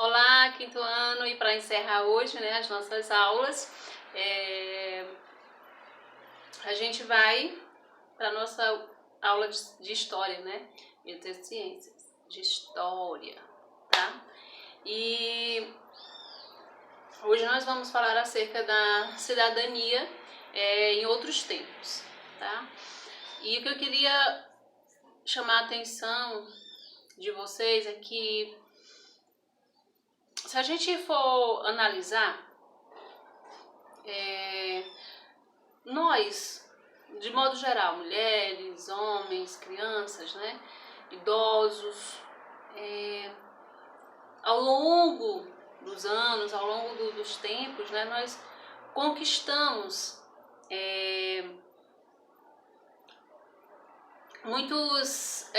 Olá, quinto ano, e para encerrar hoje, né, as nossas aulas, a gente vai para a nossa aula de história, né, entre ciências, de história, tá? E hoje nós vamos falar acerca da cidadania em outros tempos, tá? E o que eu queria chamar a atenção de vocês é que, se a gente for analisar, nós, de modo geral, mulheres, homens, crianças, né, idosos, ao longo dos anos, ao longo dos tempos, né, nós conquistamos muitos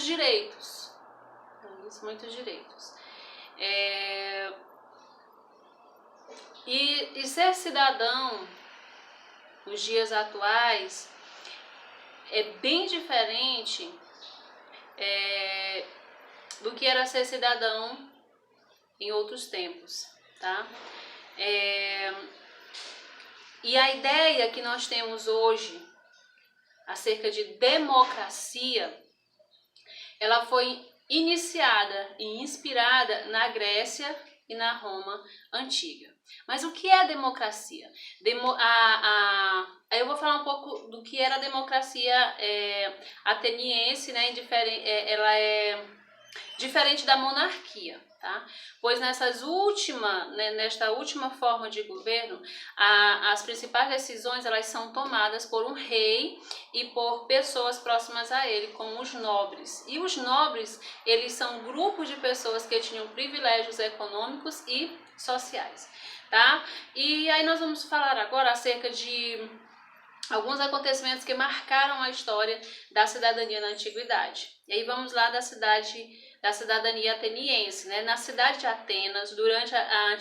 direitos. Muitos direitos. E ser cidadão nos dias atuais é bem diferente do que era ser cidadão em outros tempos, tá? E a ideia que nós temos hoje acerca de democracia, ela foi iniciada e inspirada na Grécia e na Roma antiga. Mas o que é a democracia? Aí eu vou falar um pouco do que era a democracia ateniense, né? Ela é diferente da monarquia, tá? Pois nesta última forma de governo, as principais decisões elas são tomadas por um rei e por pessoas próximas a ele, como os nobres. E os nobres, eles são grupos de pessoas que tinham privilégios econômicos e sociais, tá? E aí nós vamos falar agora acerca de alguns acontecimentos que marcaram a história da cidadania na antiguidade. E aí vamos lá da cidadania ateniense, né? Na cidade de Atenas, durante a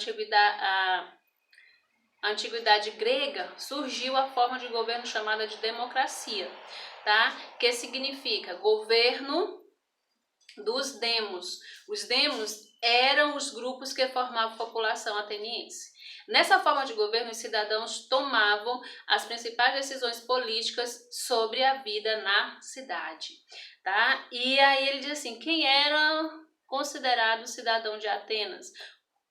antiguidade grega, surgiu a forma de governo chamada de democracia, tá? Que significa governo dos demos. Os demos eram os grupos que formavam a população ateniense. Nessa forma de governo, os cidadãos tomavam as principais decisões políticas sobre a vida na cidade, tá? E aí ele diz assim, quem era considerado cidadão de Atenas?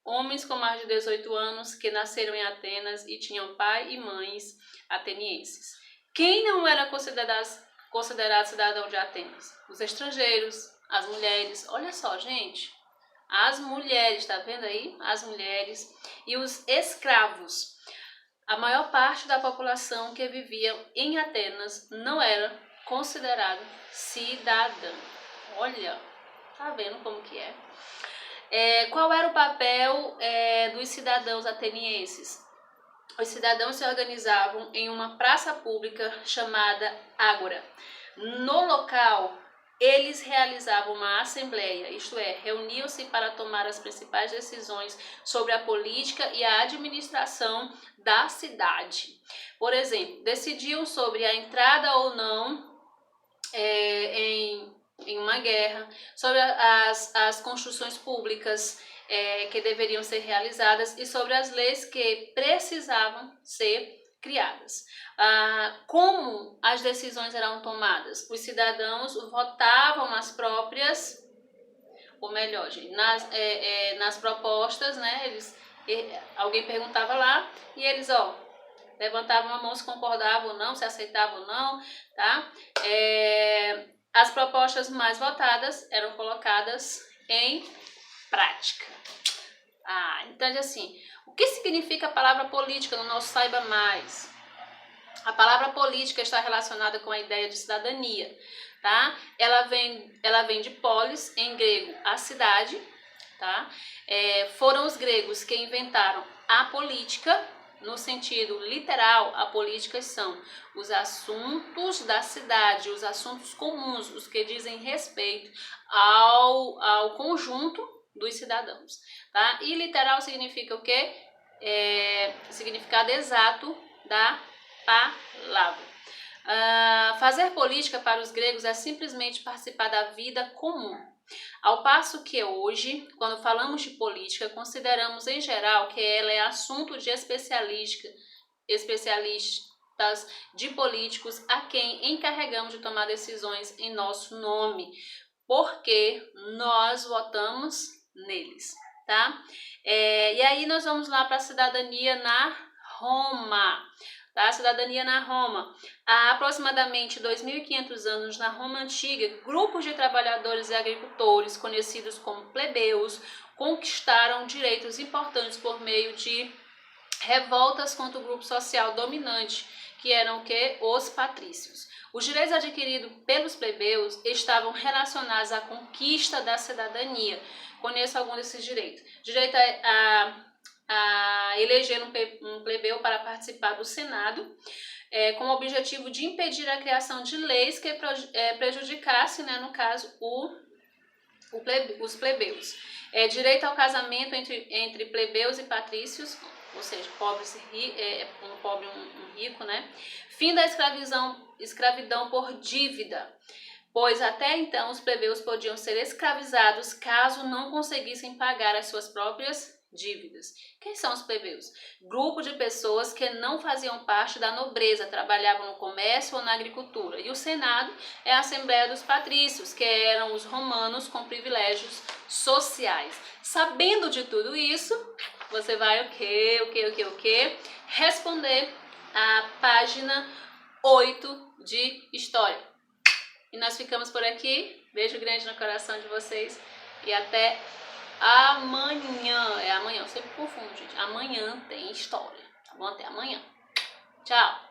Homens com mais de 18 anos que nasceram em Atenas e tinham pai e mães atenienses. Quem não era considerado cidadão de Atenas? Os estrangeiros, as mulheres. Olha só, gente, as mulheres, tá vendo aí? As mulheres e os escravos. A maior parte da população que vivia em Atenas não era considerado cidadã. Olha, tá vendo como que é? Qual era o papel dos cidadãos atenienses? Os cidadãos se organizavam em uma praça pública chamada Ágora. No local, eles realizavam uma assembleia, isto é, reuniam-se para tomar as principais decisões sobre a política e a administração da cidade. Por exemplo, decidiam sobre a entrada ou não em uma guerra, sobre as construções públicas que deveriam ser realizadas e sobre as leis que precisavam ser criadas. Como as decisões eram tomadas? Os cidadãos votavam nas próprias, ou melhor, gente, nas propostas, né? Alguém perguntava lá e eles, levantavam a mão se concordavam ou não, se aceitavam ou não, tá? As propostas mais votadas eram colocadas em prática. Então, assim, o que significa a palavra política no nosso Saiba Mais? A palavra política está relacionada com a ideia de cidadania, tá? Ela vem de polis, em grego, a cidade, tá? Foram os gregos que inventaram a política. No sentido literal, a política são os assuntos da cidade, os assuntos comuns, os que dizem respeito ao conjunto dos cidadãos, tá? E literal significa o quê? Significado exato da palavra. Fazer política para os gregos é simplesmente participar da vida comum. Ao passo que hoje, quando falamos de política, consideramos em geral que ela é assunto de especialistas de políticos a quem encarregamos de tomar decisões em nosso nome, porque nós votamos neles, tá? E aí nós vamos lá para a cidadania na Roma. Tá? Cidadania na Roma. Há aproximadamente 2.500 anos, na Roma Antiga, grupos de trabalhadores e agricultores, conhecidos como plebeus, conquistaram direitos importantes por meio de revoltas contra o grupo social dominante, que eram o quê? Os patrícios. Os direitos adquiridos pelos plebeus estavam relacionados à conquista da cidadania. Conheço alguns desses direitos. Direito a eleger um plebeu para participar do Senado, com o objetivo de impedir a criação de leis que prejudicassem, né, no caso, os plebeus. Direito ao casamento entre plebeus e patrícios, ou seja, pobres um pobre e um rico, né? Fim da escravidão por dívida, pois até então os plebeus podiam ser escravizados caso não conseguissem pagar as suas próprias dívidas. Quem são os plebeus? Grupo de pessoas que não faziam parte da nobreza, trabalhavam no comércio ou na agricultura. E o Senado é a Assembleia dos Patrícios, que eram os romanos com privilégios sociais. Sabendo de tudo isso, você vai o quê? Responder a página 8 de História. E nós ficamos por aqui. Beijo grande no coração de vocês e até amanhã. É amanhã, eu sempre confundo, gente. Amanhã tem história, tá bom? Até amanhã. Tchau!